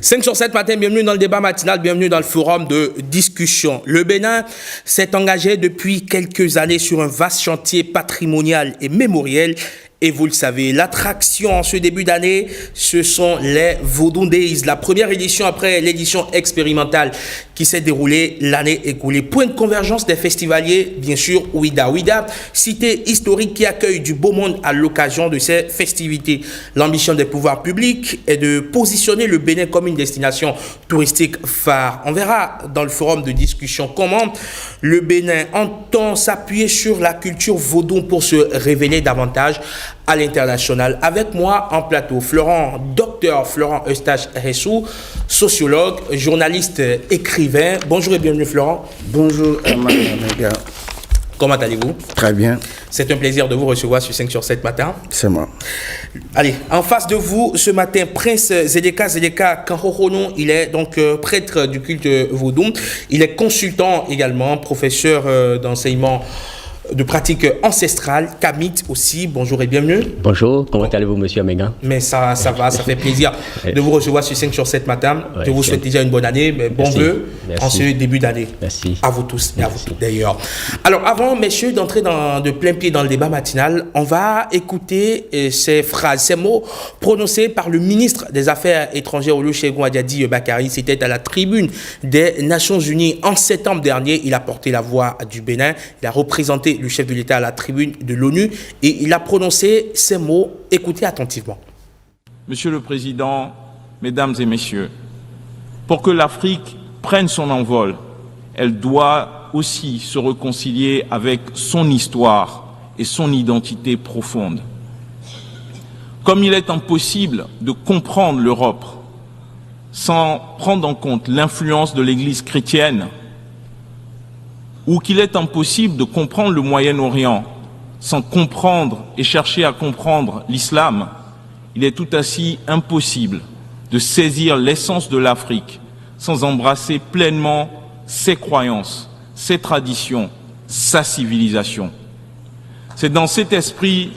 5 sur 7 matin, bienvenue dans le débat matinal, bienvenue dans le forum de discussion. Le Bénin s'est engagé depuis quelques années sur un vaste chantier patrimonial et mémoriel. Et vous le savez, l'attraction en ce début d'année, ce sont les Vodou Days, la première édition après l'édition expérimentale qui s'est déroulée l'année écoulée. Point de convergence des festivaliers, bien sûr, Ouida. Ouida, cité historique qui accueille du beau monde à l'occasion de ces festivités. L'ambition des pouvoirs publics est de positionner le Bénin comme une destination touristique phare. On verra dans le forum de discussion comment le Bénin entend s'appuyer sur la culture vaudou pour se révéler davantage à l'international. Avec moi en plateau, Dr Florent Eustache Ressou, sociologue, journaliste, écrivain. Bonjour et bienvenue Florent. Bonjour Herman Amega. Comment allez-vous? Très bien. C'est un plaisir de vous recevoir sur 5 sur 7 matin. C'est moi. Allez, en face de vous ce matin, Prince Zedeka Kanhohono, il est donc prêtre du culte vaudou. Il est consultant également, professeur d'enseignement de pratique ancestrale, Kamit aussi. Bonjour et bienvenue. Bonjour, comment allez-vous, monsieur Améga? Mais ça va, ça fait plaisir de vous recevoir sur 5 sur 7 matin. Ouais, je vous souhaite déjà une bonne année, mais bon vœu en ce début d'année. Merci. À vous tous et à vous toutes d'ailleurs. Alors, avant, messieurs, d'entrer de plein pied dans le débat matinal, on va écouter ces phrases, ces mots prononcés par le ministre des Affaires étrangères, Olusegun Adiadi Bakari. C'était à la tribune des Nations Unies en septembre dernier. Il a porté la voix du Bénin. Il a représenté le chef de l'État à la tribune de l'ONU et il a prononcé ces mots. Écoutez attentivement. Monsieur le Président, Mesdames et Messieurs, pour que l'Afrique prenne son envol, elle doit aussi se réconcilier avec son histoire et son identité profonde. Comme il est impossible de comprendre l'Europe sans prendre en compte l'influence de l'Église chrétienne, ou qu'il est impossible de comprendre le Moyen-Orient sans comprendre et chercher à comprendre l'islam, il est tout aussi impossible de saisir l'essence de l'Afrique sans embrasser pleinement ses croyances, ses traditions, sa civilisation. C'est dans cet esprit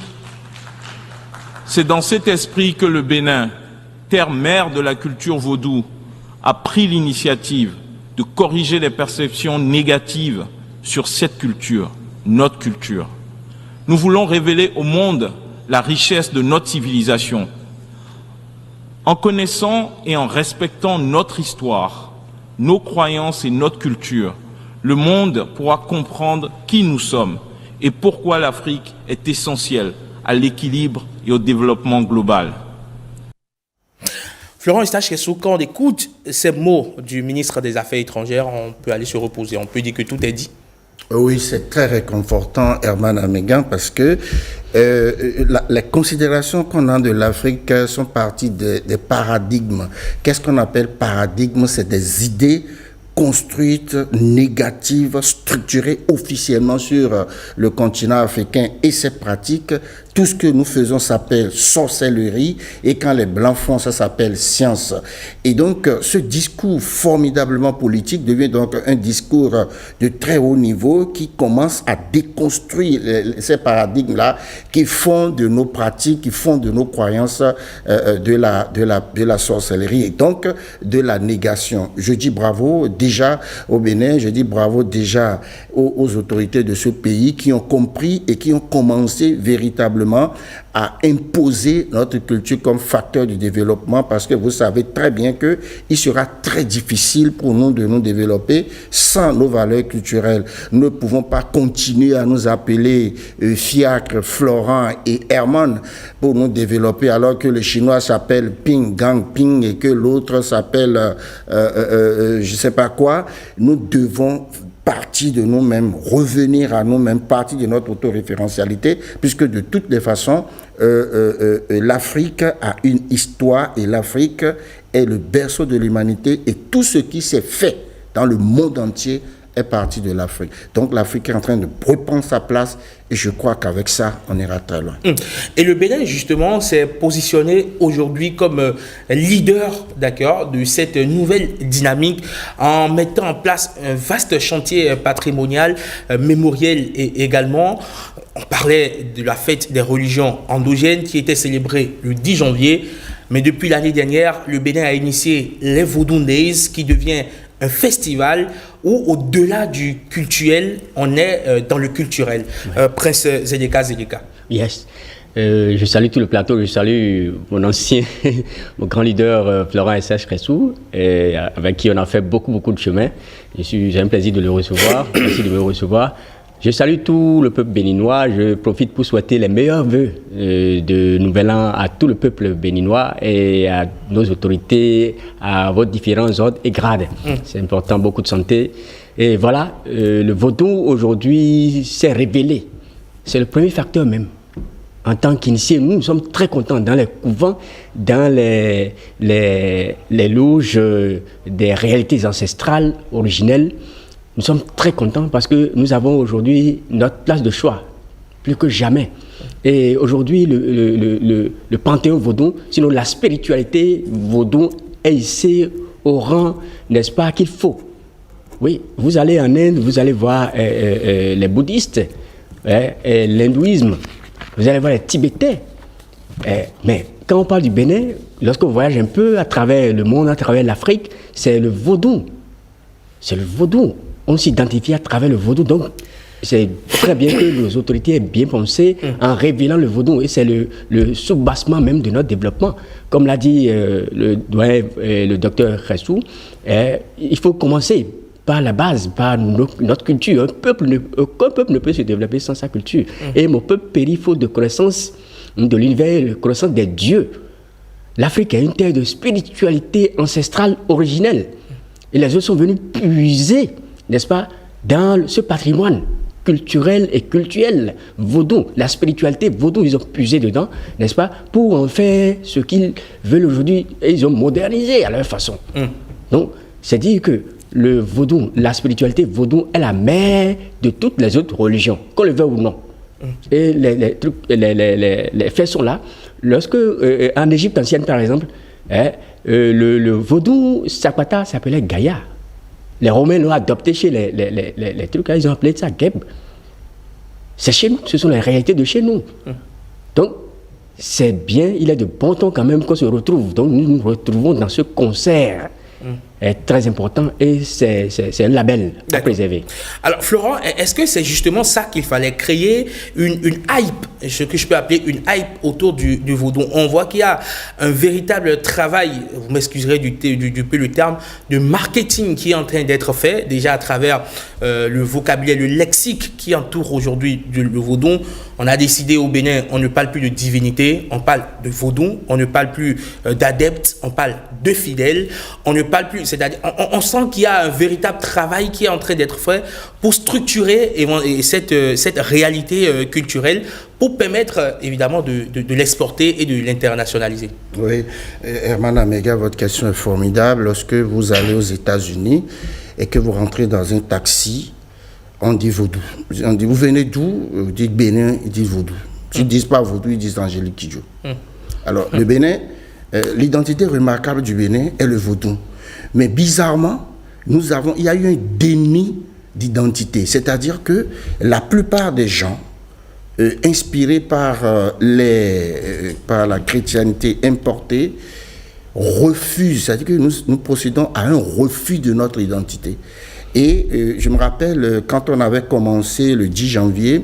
que le Bénin, terre-mère de la culture vaudou, a pris l'initiative de corriger les perceptions négatives sur cette culture, notre culture. Nous voulons révéler au monde la richesse de notre civilisation. En connaissant et en respectant notre histoire, nos croyances et notre culture, le monde pourra comprendre qui nous sommes et pourquoi l'Afrique est essentielle à l'équilibre et au développement global. Florent Eustache, quand on écoute ces mots du ministre des Affaires étrangères, on peut aller se reposer, on peut dire que tout est dit. Oui, c'est très réconfortant, Herman Amégan, parce que les considérations qu'on a de l'Afrique sont parties des paradigmes. Qu'est-ce qu'on appelle paradigme? C'est des idées construites, négatives, structurées officiellement sur le continent africain et ses pratiques. Tout ce que nous faisons s'appelle sorcellerie et quand les Blancs font, ça s'appelle science. Et donc, ce discours formidablement politique devient donc un discours de très haut niveau qui commence à déconstruire ces paradigmes-là qui font de nos pratiques, qui font de nos croyances de la sorcellerie et donc de la négation. Je dis bravo déjà au Bénin, je dis bravo déjà aux autorités de ce pays qui ont compris et qui ont commencé véritablement à imposer notre culture comme facteur de développement parce que vous savez très bien qu'il sera très difficile pour nous de nous développer sans nos valeurs culturelles. Nous ne pouvons pas continuer à nous appeler Fiacre, Florent et Herman pour nous développer alors que le Chinois s'appelle Ping, Gang, Ping et que l'autre s'appelle je ne sais pas quoi. Nous devons partie de nous-mêmes, revenir à nous-mêmes, partie de notre autoréférentialité, puisque de toutes les façons, l'Afrique a une histoire et l'Afrique est le berceau de l'humanité et tout ce qui s'est fait dans le monde entier est parti de l'Afrique. Donc l'Afrique est en train de reprendre sa place et je crois qu'avec ça, on ira très loin. Et le Bénin, justement, s'est positionné aujourd'hui comme leader, d'accord, de cette nouvelle dynamique en mettant en place un vaste chantier patrimonial, mémoriel et également. On parlait de la fête des religions endogènes qui était célébrée le 10 janvier. Mais depuis l'année dernière, le Bénin a initié les Vodou Days, qui devient un festival où, au-delà du culturel, on est dans le culturel. Prince Zedeka. Yes. Je salue tout le plateau, je salue mon ancien, mon grand leader Florent S.H. Kressou, avec qui on a fait beaucoup de chemin. J'ai un plaisir de le recevoir, merci de me recevoir. Je salue tout le peuple béninois, je profite pour souhaiter les meilleurs vœux de Nouvel An à tout le peuple béninois et à nos autorités, à vos différents ordres et grades. C'est important, beaucoup de santé. Et voilà, le vaudou aujourd'hui s'est révélé. C'est le premier facteur même. En tant qu'initiés, nous sommes très contents dans les couvents, dans les loges des réalités ancestrales, originelles. Nous sommes très contents parce que nous avons aujourd'hui notre place de choix, plus que jamais. Et aujourd'hui, le panthéon vaudou, sinon la spiritualité vaudou est ici au rang, n'est-ce pas, qu'il faut. Oui, vous allez en Inde, vous allez voir les bouddhistes, l'hindouisme, vous allez voir les Tibétains. Mais quand on parle du Bénin, lorsqu'on voyage un peu à travers le monde, à travers l'Afrique, c'est le vaudou. C'est le vaudou. On s'identifie à travers le vaudou. Donc, c'est très bien que nos autorités aient bien pensé en révélant le vaudou. Et c'est le soubassement même de notre développement. Comme l'a dit le docteur Kressou, il faut commencer par la base, par notre culture. Aucun peuple ne peut se développer sans sa culture. Et mon peuple périt faute de connaissance de l'univers, de connaissance des dieux. L'Afrique est une terre de spiritualité ancestrale originelle. Et les autres sont venus puiser, n'est-ce pas, dans ce patrimoine culturel et cultuel vaudou, la spiritualité vaudou, ils ont puisé dedans, n'est-ce pas, pour en faire ce qu'ils veulent aujourd'hui, et ils ont modernisé à leur façon. Donc, c'est dire que le vaudou, la spiritualité vaudou est la mère de toutes les autres religions, qu'on le veuille ou non. Et les faits sont là. Lorsque, en Égypte ancienne, par exemple, le vaudou Sakwata s'appelait Gaïa. Les Romains l'ont adopté chez les trucs, ils ont appelé ça Geb. C'est chez nous, ce sont les réalités de chez nous. Donc, c'est bien, il est de bon ton quand même qu'on se retrouve. Donc, nous nous retrouvons dans ce concert. Est très important et c'est un label à préserver. Alors Florent, est-ce que c'est justement ça qu'il fallait créer, une hype, ce que je peux appeler une hype autour du vaudou? On voit qu'il y a un véritable travail, vous m'excuserez du peu le terme, de marketing qui est en train d'être fait, déjà à travers le vocabulaire, le lexique qui entoure aujourd'hui le vaudou. On a décidé au Bénin, on ne parle plus de divinité, on parle de vaudou, on ne parle plus d'adeptes, on parle de fidèles, on ne parle plus, c'est-à-dire, on sent qu'il y a un véritable travail qui est en train d'être fait pour structurer cette réalité culturelle, pour permettre évidemment de l'exporter et de l'internationaliser. Oui, Herman Amega, votre question est formidable. Lorsque vous allez aux États-Unis et que vous rentrez dans un taxi, on dit vaudou. On dit, vous venez d'où? Vous dites Bénin, ils disent vaudou. S'ils ne disent pas vaudou, ils disent Angélique Kidjo. Alors, le Bénin, l'identité remarquable du Bénin est le vaudou. Mais bizarrement, il y a eu un déni d'identité. C'est-à-dire que la plupart des gens, inspirés par la chrétienté importée, refusent. C'est-à-dire que nous procédons à un refus de notre identité. Et je me rappelle, quand on avait commencé le 10 janvier,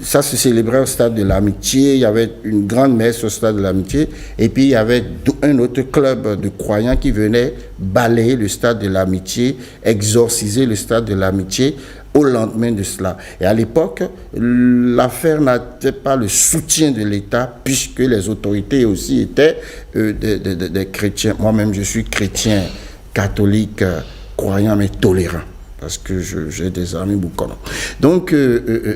ça se célébrait au stade de l'Amitié, il y avait une grande messe au stade de l'Amitié, et puis il y avait un autre club de croyants qui venait balayer le stade de l'Amitié, exorciser le stade de l'Amitié au lendemain de cela. Et à l'époque, l'affaire n'avait pas le soutien de l'État, puisque les autorités aussi étaient des chrétiens. Moi-même, je suis chrétien, catholique, croyant, mais tolérant, parce que j'ai des amis boucons. Donc,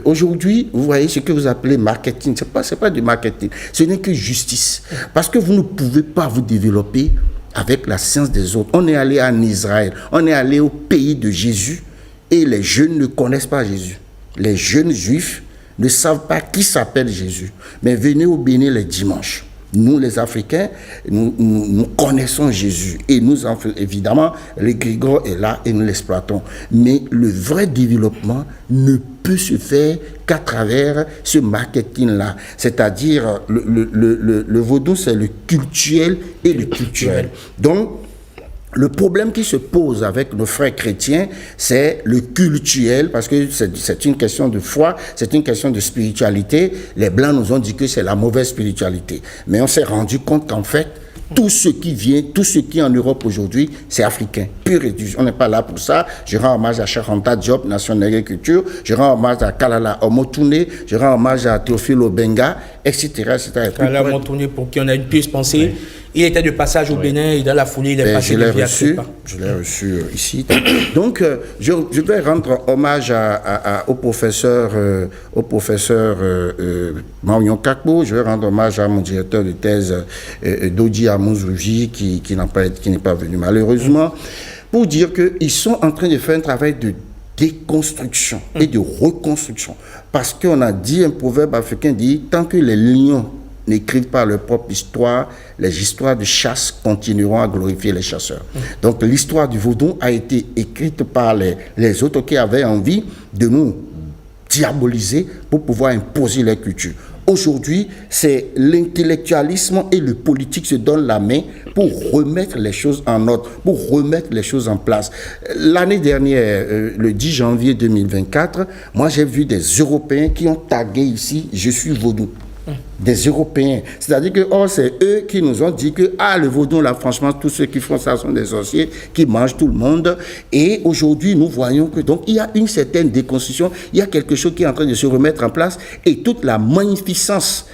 aujourd'hui, vous voyez ce que vous appelez marketing. C'est pas du marketing, ce n'est que justice. Parce que vous ne pouvez pas vous développer avec la science des autres. On est allé en Israël, on est allé au pays de Jésus, et les jeunes ne connaissent pas Jésus. Les jeunes juifs ne savent pas qui s'appelle Jésus. Mais venez au Bénin les dimanches. Nous, les Africains, nous connaissons Jésus. Et nous, évidemment, le Grégor est là et nous l'exploitons. Mais le vrai développement ne peut se faire qu'à travers ce marketing-là. C'est-à-dire, le vaudou, c'est le cultuel et le culturel. Donc, le problème qui se pose avec nos frères chrétiens, c'est le cultuel, parce que c'est une question de foi, c'est une question de spiritualité. Les Blancs nous ont dit que c'est la mauvaise spiritualité. Mais on s'est rendu compte qu'en fait, tout ce qui vient, tout ce qui est en Europe aujourd'hui, c'est africain, pur et dur. On n'est pas là pour ça. Je rends hommage à Charanta Diop, Nation de l'Agriculture. Je rends hommage à Kalala Omotune. Je rends hommage à Théophile Obenga, etc. Kalala Omotune, pour qui on a une pieuse pensée. Oui. Il était de passage au Bénin et dans la foulée, il est passé de vie à Crépa. Je l'ai reçu ici. Donc, je vais rendre hommage au professeur Marion Kakbo. Je vais rendre hommage à mon directeur de thèse, Dodi Amouzouji, qui n'est pas venu malheureusement, pour dire qu'ils sont en train de faire un travail de déconstruction et de reconstruction. Parce qu'on a dit, un proverbe africain dit, tant que les lions n'écrivent pas leur propre histoire, les histoires de chasse continueront à glorifier les chasseurs. Donc l'histoire du vaudou a été écrite par les autres qui avaient envie de nous diaboliser pour pouvoir imposer leur culture. Aujourd'hui, c'est l'intellectualisme et le politique se donnent la main pour remettre les choses en ordre, pour remettre les choses en place. L'année dernière, le 10 janvier 2024, moi j'ai vu des Européens qui ont tagué ici « Je suis vaudou ». Des Européens. C'est-à-dire que c'est eux qui nous ont dit que le vaudou, là, franchement, tous ceux qui font ça sont des sorciers, qui mangent tout le monde. Et aujourd'hui, nous voyons que donc il y a une certaine déconstruction, il y a quelque chose qui est en train de se remettre en place et toute la magnificence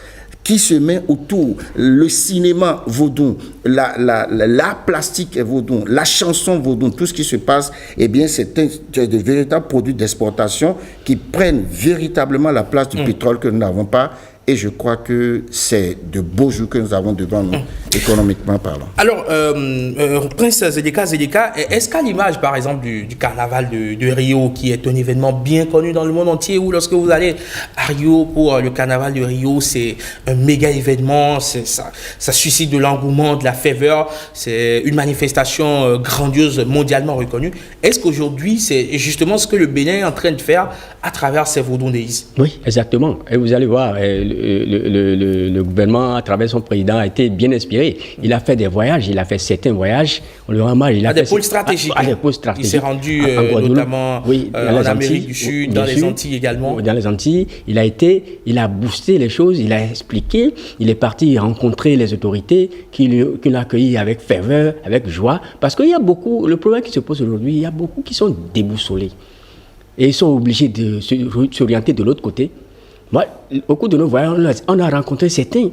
qui se met autour, le cinéma vaudou, l'art plastique vaudou, la chanson vaudou, tout ce qui se passe, eh bien, c'est de véritables produits d'exportation qui prennent véritablement la place du pétrole que nous n'avons pas. Et je crois que c'est de beaux jours que nous avons devant nous, économiquement parlant. Alors, Prince Zédeka, est-ce qu'à l'image, par exemple, du carnaval de Rio, qui est un événement bien connu dans le monde entier, où lorsque vous allez à Rio pour le carnaval de Rio, c'est un méga événement, ça suscite de l'engouement, de la ferveur, c'est une manifestation grandiose, mondialement reconnue. Est-ce qu'aujourd'hui, c'est justement ce que le Bénin est en train de faire à travers ses vaudou days? Oui, exactement. Et vous allez voir, le gouvernement, à travers son président, a été bien inspiré. Il a fait des voyages, il a fait certains voyages. On lui rend hommage. Il a fait des pôles stratégiques. Des pôles stratégiques. Il s'est rendu notamment en Amérique du Sud, dans les Antilles également. Dans les Antilles, il a boosté les choses, il a expliqué. Il est parti rencontrer les autorités qui l'ont accueilli avec ferveur, avec joie. Parce qu'il y a beaucoup, le problème qui se pose aujourd'hui, il y a beaucoup qui sont déboussolés. Et ils sont obligés de s'orienter de l'autre côté. Moi, au cours de nos voyages, on a rencontré certains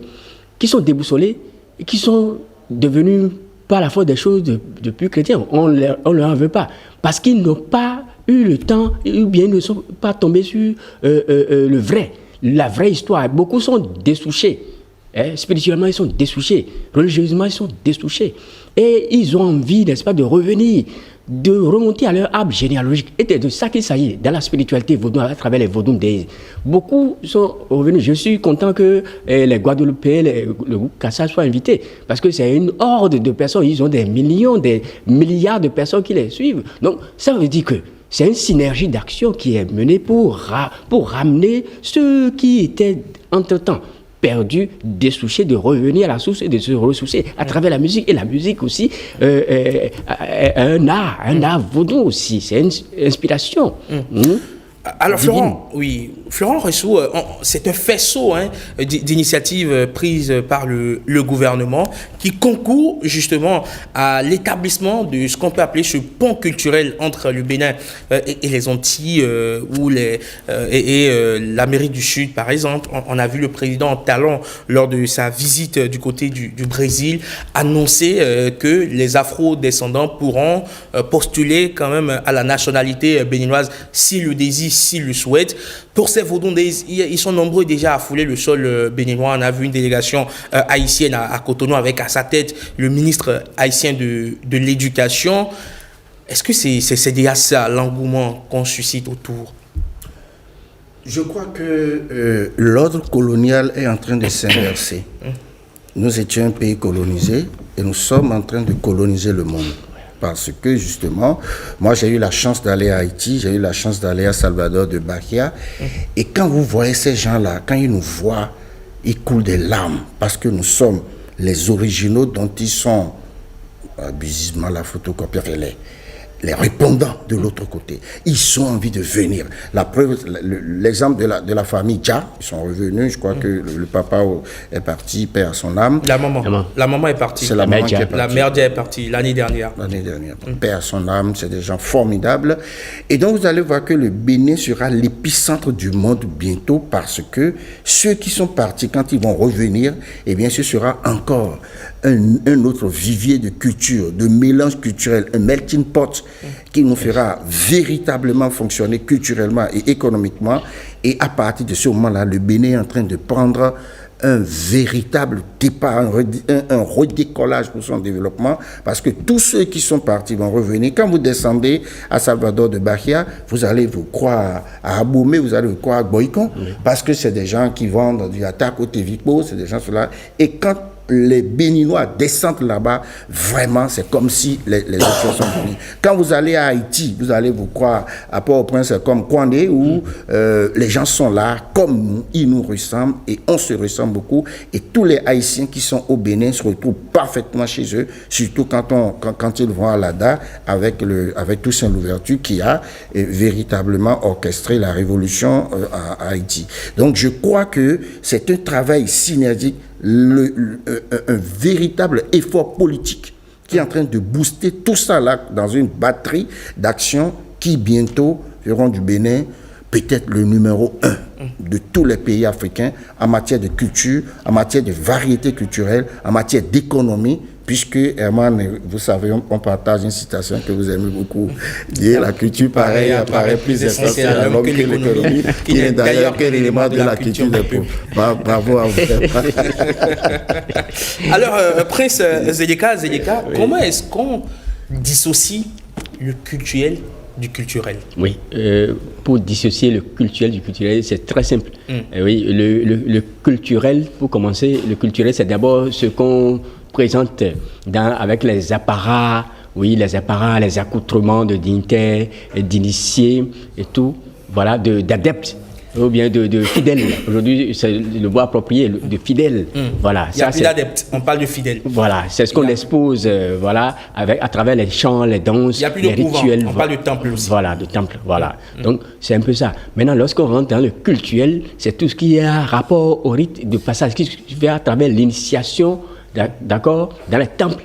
qui sont déboussolés et qui sont devenus, par la force des choses, de plus chrétiens. On ne leur en veut pas. Parce qu'ils n'ont pas eu le temps, ou bien ne sont pas tombés sur la vraie histoire. Beaucoup sont dessouchés. Spirituellement, ils sont dessouchés. Religieusement, ils sont dessouchés. Et ils ont envie, n'est-ce pas, de revenir, de remonter à leur arbre généalogique. Et c'est de ça qu'il s'agit, dans la spiritualité vaudou, à travers les vaudou days. Beaucoup sont revenus. Je suis content que les Guadeloupéens, le groupe Kassa soient invités, parce que c'est une horde de personnes. Ils ont des millions, des milliards de personnes qui les suivent. Donc, ça veut dire que c'est une synergie d'action qui est menée pour ramener ceux qui étaient entre-temps perdus, dessouchés, de revenir à la source et de se ressourcer à travers la musique. Et la musique aussi, un art vaudou aussi, c'est une inspiration. Alors Florent Ressou, c'est un faisceau d'initiatives prises par le gouvernement qui concourt justement à l'établissement de ce qu'on peut appeler ce pont culturel entre le Bénin et les Antilles et l'Amérique du Sud par exemple. On a vu le président en talon lors de sa visite du côté du Brésil annoncer que les afro-descendants pourront postuler quand même à la nationalité béninoise s'ils le désirent, s'ils le souhaitent. Pour ces vaudou days, ils sont nombreux déjà à fouler le sol béninois. On a vu une délégation haïtienne à Cotonou avec à sa tête le ministre haïtien de l'éducation. Est-ce que c'est déjà ça l'engouement qu'on suscite autour? Je crois que l'ordre colonial est en train de s'inverser. nous étions un pays colonisé et nous sommes en train de coloniser le monde. Parce que justement, moi j'ai eu la chance d'aller à Haïti, j'ai eu la chance d'aller à Salvador de Bahia. Et quand vous voyez ces gens-là, quand ils nous voient, ils coulent des larmes. Parce que nous sommes les originaux dont ils sont, abusivement la photocopie, enfin, les répondants de l'autre côté. Ils ont envie de venir. La preuve, l'exemple de la famille Dja, ils sont revenus. Je crois que le papa est parti, paix à son âme. La maman est partie. C'est la maman qui est partie. La mère Dja est partie l'année dernière. Paix à son âme, c'est des gens formidables. Et donc vous allez voir que le Bénin sera l'épicentre du monde bientôt parce que ceux qui sont partis, quand ils vont revenir, eh bien ce sera encore un autre vivier de culture, de mélange culturel, un melting pot qui nous fera véritablement fonctionner culturellement et économiquement. Et à partir de ce moment-là, le Bénin est en train de prendre un véritable départ, un redécollage pour son développement, parce que tous ceux qui sont partis vont revenir. Quand vous descendez à Salvador de Bahia, vous allez vous croire à Aboumé, vous allez vous croire à Boïcon, parce que c'est des gens qui vendent du attaque au Tevico, c'est des gens ceux-là. Et quand les Béninois descendent là-bas, vraiment, c'est comme si les choses sont venues. Quand vous allez à Haïti, vous allez vous croire à Port-au-Prince comme Kouandé, où les gens sont là, comme nous, ils nous ressemblent, et on se ressemble beaucoup. Et tous les Haïtiens qui sont au Bénin se retrouvent parfaitement chez eux, surtout quand ils vont à l'ADA, avec Toussaint Louverture, qui a véritablement orchestré la révolution à Haïti. Donc, je crois que c'est un travail synergique, un véritable effort politique qui est en train de booster tout ça là dans une batterie d'actions qui bientôt feront du Bénin peut-être le numéro 1 de tous les pays africains en matière de culture, en matière de variété culturelle, en matière d'économie, puisque, Herman, vous savez, on partage une citation que vous aimez beaucoup, dire la culture pareille apparaît plus essentielle à l'homme que l'économie, qui n'est d'ailleurs qu'un élément de la culture des pauvres. Bravo à vous. Alors, Prince Zédeka, comment est-ce qu'on dissocie le culturel du culturel? Oui, pour dissocier le culturel du culturel, c'est très simple. Oui, le culturel, pour commencer, le culturel, c'est d'abord ce qu'on présente avec les apparats, les accoutrements de dignitaires, d'initiés et tout, voilà, d'adeptes. Ou bien de fidèles. Aujourd'hui, c'est le mot approprié, de fidèles. Voilà. Il n'y a plus d'adeptes, on parle de fidèles. Voilà, c'est ce qu'on expose à travers les chants, les danses, les rituels. On parle de temple aussi. Voilà, de temple, voilà. Donc, c'est un peu ça. Maintenant, lorsqu'on rentre dans le cultuel, c'est tout ce qui a rapport au rite de passage, qui se fait à travers l'initiation, d'accord, dans les temples,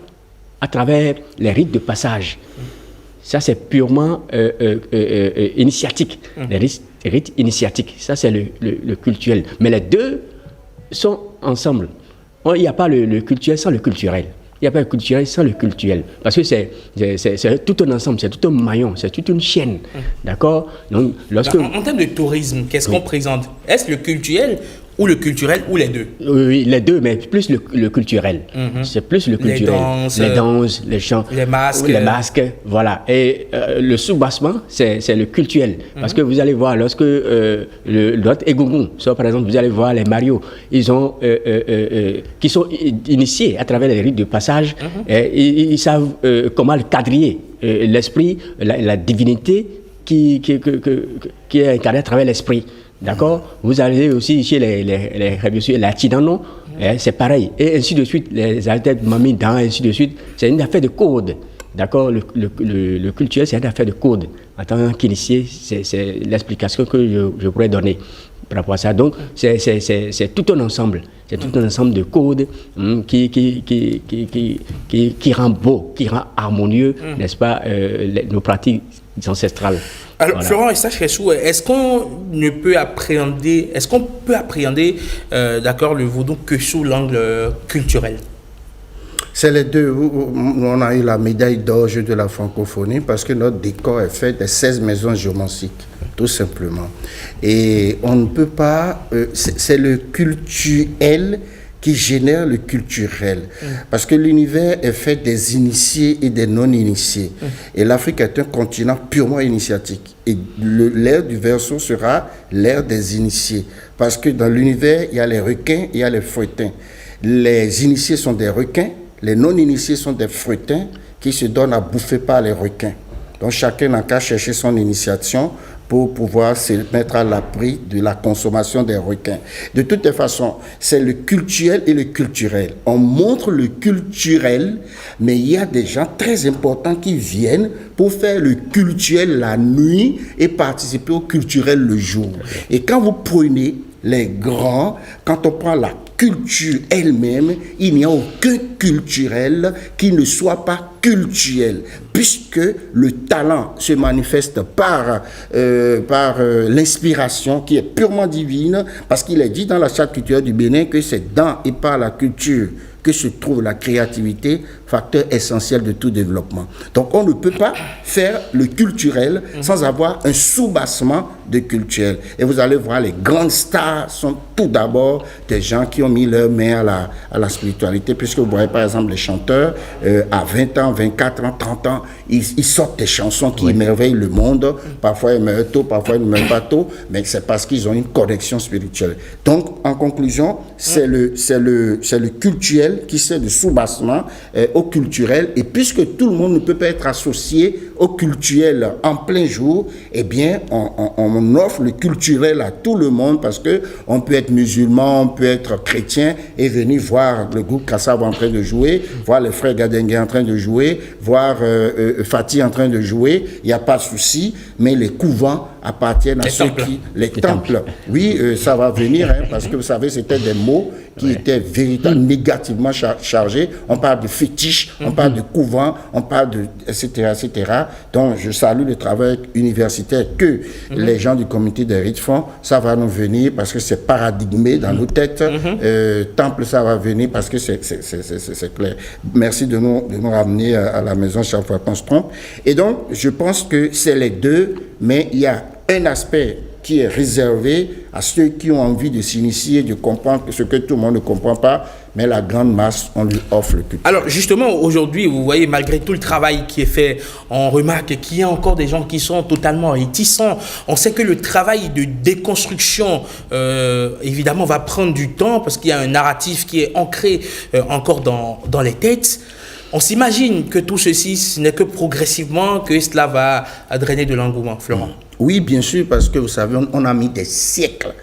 à travers les rites de passage. Ça, c'est purement initiatique. Les rites initiatiques, ça c'est le cultuel. Mais les deux sont ensemble. Il n'y a pas le cultuel sans le culturel. Il n'y a pas le culturel sans le cultuel. Parce que c'est tout un ensemble, c'est tout un maillon, c'est toute une chaîne. D'accord? Donc, en termes de tourisme, qu'est-ce qu'on présente? Est-ce le culturel ou le culturel ou les deux? Oui, les deux, mais plus le culturel. C'est plus le culturel. Les danses, les chants, les masques, voilà. Et le sous-bassement, c'est le culturel. Parce que vous allez voir, lorsque l'autre Egungun, par exemple, vous allez voir les Marios, ils ont, qui sont initiés à travers les rites de passage, et ils savent comment quadriller l'esprit, la divinité qui est incarnée à travers l'esprit. D'accord? Vous allez aussi chez les Tinano, c'est pareil. Et ainsi de suite, les altètes Mamidan, ainsi de suite. C'est une affaire de code. D'accord? Le culturel, c'est une affaire de code. En tant qu'initié, c'est l'explication que je pourrais donner par rapport à ça. Donc, c'est tout un ensemble. C'est tout un ensemble de codes qui rend beau, qui rend harmonieux, n'est-ce pas, nos pratiques ancestrales. Alors, voilà. Florent Eustache Kressou, est-ce qu'on peut appréhender, d'accord, le vaudou que sous l'angle culturel? C'est les deux. On a eu la médaille d'or de la francophonie parce que notre décor est fait de 16 maisons géomantiques, tout simplement. Et on ne peut pas... c'est le culturel qui génère le culturel. Parce que l'univers est fait des initiés et des non-initiés. Et l'Afrique est un continent purement initiatique. Et l'ère du Verseau sera l'ère des initiés. Parce que dans l'univers, il y a les requins, il y a les fouettins. Les initiés sont des requins, les non-initiés sont des fretins qui se donnent à bouffer par les requins. Donc chacun n'a qu'à chercher son initiation pour pouvoir se mettre à l'abri de la consommation des requins. De toutes les façons, c'est le cultuel et le culturel. On montre le culturel, mais il y a des gens très importants qui viennent pour faire le culturel la nuit et participer au culturel le jour. Et quand vous prenez les grands, quand on prend la culture elle-même, il n'y a aucun culturel qui ne soit pas culturel, puisque le talent se manifeste par l'inspiration qui est purement divine, parce qu'il est dit dans la charte culturelle du Bénin que c'est dans et par la culture que se trouve la créativité, facteur essentiel de tout développement. Donc on ne peut pas faire le culturel sans avoir un soubassement de culturel. Et vous allez voir, les grandes stars sont tout d'abord des gens qui ont mis leur main à la spiritualité, puisque vous voyez par exemple les chanteurs, à 20 ans, 24 ans, 30 ans, ils sortent des chansons qui émerveillent le monde. Parfois ils meurent tôt, parfois ils ne meurent pas tôt, mais c'est parce qu'ils ont une connexion spirituelle. Donc en conclusion, c'est le culturel qui sert de soubassement au culturel, et puisque tout le monde ne peut pas être associé au culturel en plein jour, eh bien on offre le culturel à tout le monde, parce que on peut être musulman, on peut être chrétien et venir voir le groupe Kassav en train de jouer, voir les frères Gadengue en train de jouer, voir Fatih en train de jouer, il n'y a pas de souci, mais les couvents appartiennent à ceux qui... Les temples. Oui, ça va venir, hein, parce que vous savez, c'était des mots qui étaient véritablement négativement chargés. On parle de fétiche, on parle de couvent, on parle de... etc., etc. Donc, je salue le travail universitaire que les gens du comité des rites font. Ça va nous venir parce que c'est paradigmé dans nos têtes. Temple, ça va venir parce que c'est clair. Merci de nous ramener à la maison chaque fois qu'on se trompe. Et donc, je pense que c'est les deux, mais il y a un aspect qui est réservé à ceux qui ont envie de s'initier, de comprendre ce que tout le monde ne comprend pas, mais la grande masse, on lui offre le culte. Alors justement, aujourd'hui, vous voyez, malgré tout le travail qui est fait, on remarque qu'il y a encore des gens qui sont totalement réticents. On sait que le travail de déconstruction, évidemment, va prendre du temps, parce qu'il y a un narratif qui est ancré encore dans les têtes. On s'imagine que tout ceci, ce n'est que progressivement que cela va drainer de l'engouement. Florent. Oui, bien sûr, parce que vous savez, on a mis des siècles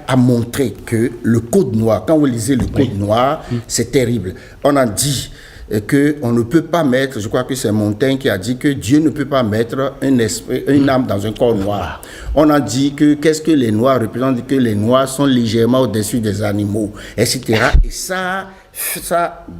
à montrer que le Code noir, quand vous lisez le Code noir, c'est terrible. On a dit qu'on ne peut pas mettre, je crois que c'est Montaigne qui a dit que Dieu ne peut pas mettre une âme dans un corps noir. On a dit que qu'est-ce que les noirs représentent, que les noirs sont légèrement au-dessus des animaux, etc. Et ça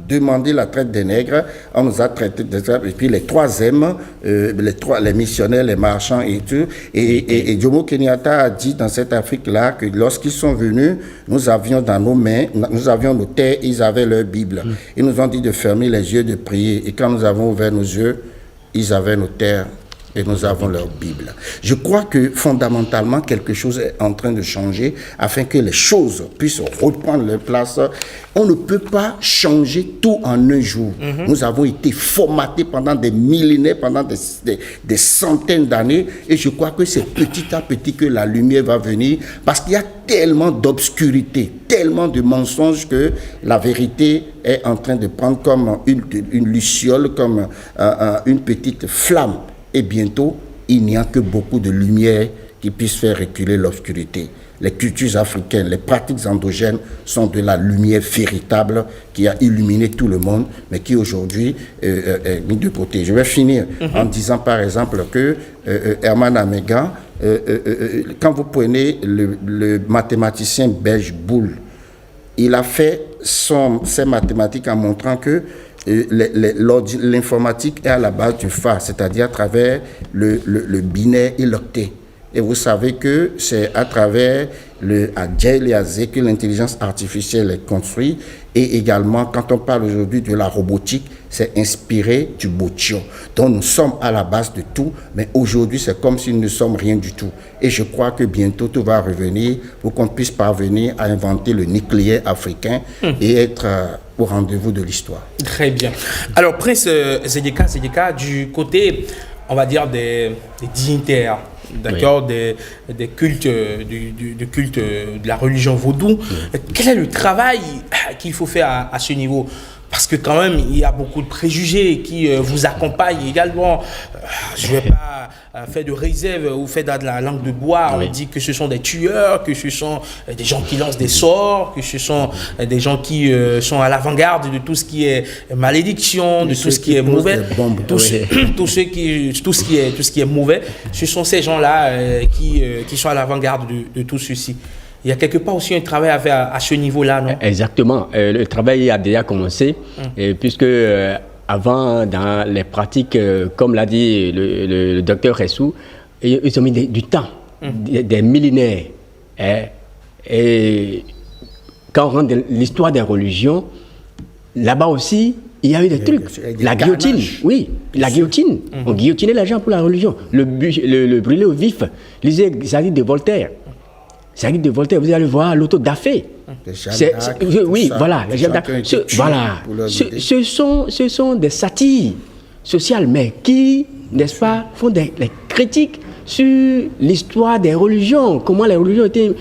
demandé la traite des nègres, on nous a traité de ça, et puis les troisièmes, les missionnaires, les marchands et tout, et Jomo Kenyatta a dit dans cette Afrique-là que lorsqu'ils sont venus, nous avions dans nos mains, nous avions nos terres, ils avaient leur Bible. Ils nous ont dit de fermer les yeux, de prier, et quand nous avons ouvert nos yeux, ils avaient nos terres et nous avons leur Bible. Je crois que fondamentalement quelque chose est en train de changer afin que les choses puissent reprendre leur place. On ne peut pas changer tout en un jour. Nous avons été formatés pendant des millénaires, pendant des centaines d'années, et je crois que c'est petit à petit que la lumière va venir, parce qu'il y a tellement d'obscurité, tellement de mensonges, que la vérité est en train de prendre comme une luciole, comme une petite flamme. Et bientôt, il n'y a que beaucoup de lumière qui puisse faire reculer l'obscurité. Les cultures africaines, les pratiques endogènes sont de la lumière véritable qui a illuminé tout le monde, mais qui aujourd'hui est mise de côté. Je vais finir en disant par exemple que Herman Amégan, quand vous prenez le mathématicien belge Boole, il a fait ses mathématiques en montrant que l'informatique est à la base du phare, c'est-à-dire à travers le binaire et l'octet. Et vous savez que c'est à travers le Agile et Azé que l'intelligence artificielle est construite. Et également, quand on parle aujourd'hui de la robotique, c'est inspiré du Bottio. Donc nous sommes à la base de tout, mais aujourd'hui c'est comme si nous ne sommes rien du tout. Et je crois que bientôt tout va revenir pour qu'on puisse parvenir à inventer le nucléaire africain et être au rendez-vous de l'histoire. Très bien. Alors Prince Zedeka, du côté on va dire, des dignitaires, d'accord, des cultes, du culte de la religion vaudou. Quel est le travail qu'il faut faire à ce niveau? Parce que quand même, il y a beaucoup de préjugés qui vous accompagnent également. Je ne vais pas faire de réserve ou faire de la langue de bois. On dit que ce sont des tueurs, que ce sont des gens qui lancent des sorts, que ce sont des gens qui sont à l'avant-garde de tout ce qui est malédiction, de tout ce qui est mauvais. Tout ce qui est mauvais, ce sont ces gens-là qui sont à l'avant-garde de tout ceci. Il y a quelque part aussi un travail à faire à ce niveau-là, non? Exactement. Le travail a déjà commencé, puisque avant, dans les pratiques, comme l'a dit le docteur Ressou, ils ont mis du temps, des millénaires. Et quand on rentre dans l'histoire des religions, là-bas aussi, il y a eu des trucs. La guillotine, oui, la guillotine. On guillotinait les gens pour la religion. Le brûler au vif. Lisez Zaïd de Voltaire. Zaïd de Voltaire, vous allez voir l'auto-da-fé. Oui, voilà. Ce sont des satires sociales, mais qui, n'est-ce pas, font des critiques sur l'histoire des religions, comment les religions étaient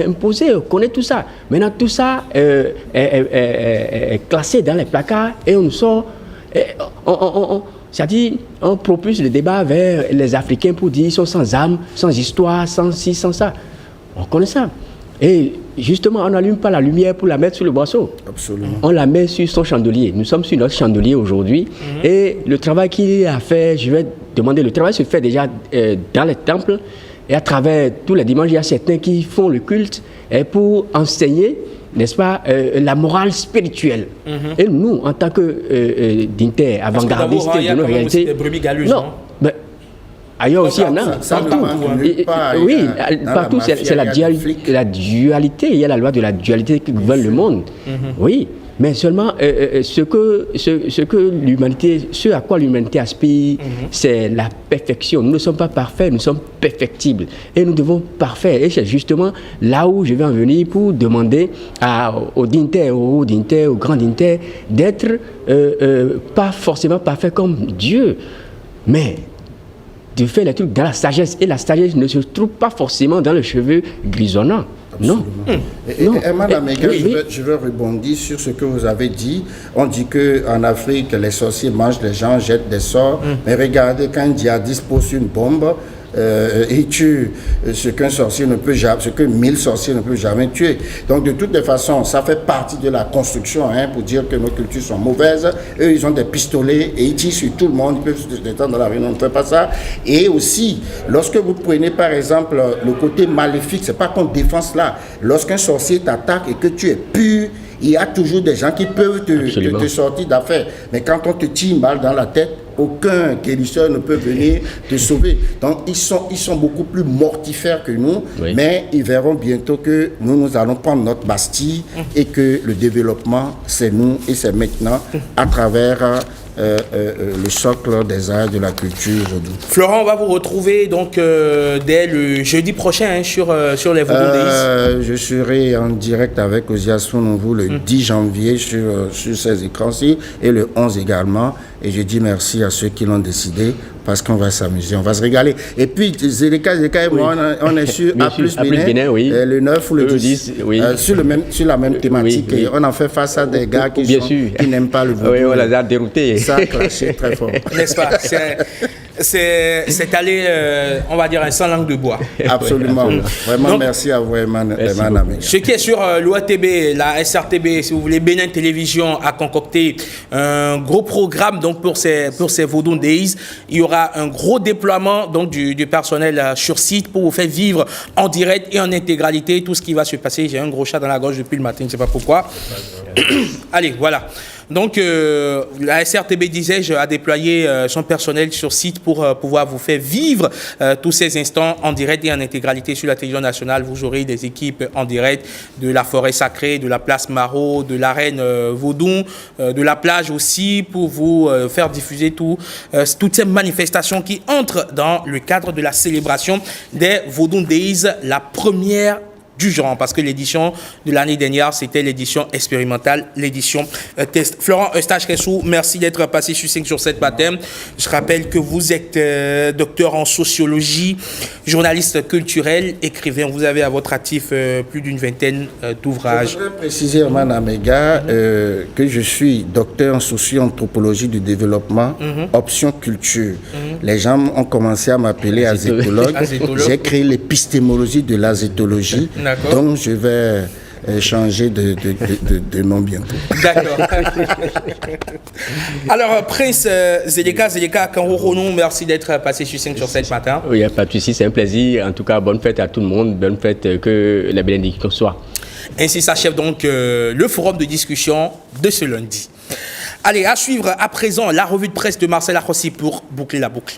imposées, on connaît tout ça. Maintenant, tout ça est classé dans les placards et on sort. C'est-à-dire, on propulse le débat vers les Africains pour dire qu'ils sont sans âme, sans histoire, sans ci, sans ça. On connaît ça. Et justement, on n'allume pas la lumière pour la mettre sur le boisseau. Absolument. On la met sur son chandelier. Nous sommes sur notre chandelier aujourd'hui. Et le travail qu'il a fait, je vais demander, le travail se fait déjà dans les temples. Et à travers tous les dimanches, il y a certains qui font le culte pour enseigner, n'est-ce pas, la morale spirituelle. Et nous, en tant que dignitaires, avant-gardistes de nos réalités... Non, mais ailleurs aussi, il y en a. Partout. Oui, partout, c'est la dualité. Il y a la loi de la dualité qui gouverne le monde. Oui, mais seulement ce que l'humanité, ce à quoi l'humanité aspire, c'est la perfection. Nous ne sommes pas parfaits, nous sommes perfectibles. Et nous devons parfaire. Et c'est justement là où je vais en venir pour demander aux dignitaires, aux hauts dignitaires, aux grands dignitaires, d'être pas forcément parfaits comme Dieu, mais de faire les trucs dans la sagesse. Et la sagesse ne se trouve pas forcément dans les cheveux grisonnants. Absolument. Non. Madame Megan, oui. je veux rebondir sur ce que vous avez dit. On dit qu'en Afrique, les sorciers mangent les gens, jettent des sorts. Mais regardez, quand un djihadiste pose une bombe, il tue ce qu'un sorcier ne peut jamais, ce que 1000 sorciers ne peuvent jamais tuer. Donc de toutes les façons, ça fait partie de la construction pour dire que nos cultures sont mauvaises. Eux, ils ont des pistolets et ils tirent sur tout le monde. Ils peuvent se détendre dans la rue, on ne fait pas ça. Et aussi, lorsque vous prenez par exemple le côté maléfique, c'est pas qu'on défend cela. Lorsqu'un sorcier t'attaque et que tu es pur, il y a toujours des gens qui peuvent te sortir d'affaire. Mais quand on te tire une balle dans la tête, aucun guérisseur ne peut venir te sauver. Donc, ils sont beaucoup plus mortifères que nous, mais ils verront bientôt que nous allons prendre notre Bastille et que le développement, c'est nous et c'est maintenant à travers le socle des arts de la culture aujourd'hui. Florent, on va vous retrouver donc dès le jeudi prochain sur les Vaudou Days. Je serai en direct avec Ozias Nouveau le 10 janvier sur ces écrans-ci et le 11 également. Et je dis merci à ceux qui l'ont décidé parce qu'on va s'amuser, on va se régaler. Et puis, Zélika et moi, on est sur A plus Bénin, le 9 ou le 10, sur la même thématique. Et on en fait face à des gars qui n'aiment pas le vaudou. Oui, on les a déroutés. Ça a clashé très fort. N'est-ce pas? C'est allé, on va dire, sans langue de bois. Absolument. Vraiment, donc, merci à vous, Eman. Ce qui est sur l'OATB, la SRTB, si vous voulez, Bénin Télévision a concocté un gros programme donc, pour ces Vaudou Days. Il y aura un gros déploiement donc, du personnel sur site pour vous faire vivre en direct et en intégralité tout ce qui va se passer. J'ai un gros chat dans la gorge depuis le matin, je ne sais pas pourquoi. Allez, voilà. Donc, la SRTB, disais-je, a déployé son personnel sur site pour pouvoir vous faire vivre tous ces instants en direct et en intégralité sur la télévision nationale. Vous aurez des équipes en direct de la forêt sacrée, de la place Marot, de l'arène Vaudou, de la plage aussi, pour vous faire diffuser toutes ces manifestations qui entrent dans le cadre de la célébration des Vaudou Days, la première du genre, parce que l'édition de l'année dernière, c'était l'édition expérimentale, l'édition test. Florent Eustache-Kressou, merci d'être passé sur 5 sur 7 matin. Je rappelle que vous êtes docteur en sociologie, journaliste culturel, écrivain. Vous avez à votre actif plus d'une vingtaine d'ouvrages. Je voudrais préciser, Herman Amega, que je suis docteur en socio-anthropologie du développement, option culture. Les gens ont commencé à m'appeler azétologue. J'ai créé l'épistémologie de l'azétologie. Donc, je vais changer de nom bientôt. D'accord. Alors, Prince Zeleka Kanrourounou, merci d'être passé sur 5 sur 7 matin. Oui, pas de souci, c'est un plaisir. En tout cas, bonne fête à tout le monde. Bonne fête, que la bénédiction soit. Ainsi s'achève donc le forum de discussion de ce lundi. Allez, à suivre à présent la revue de presse de Marcel Akhossi pour boucler la boucle.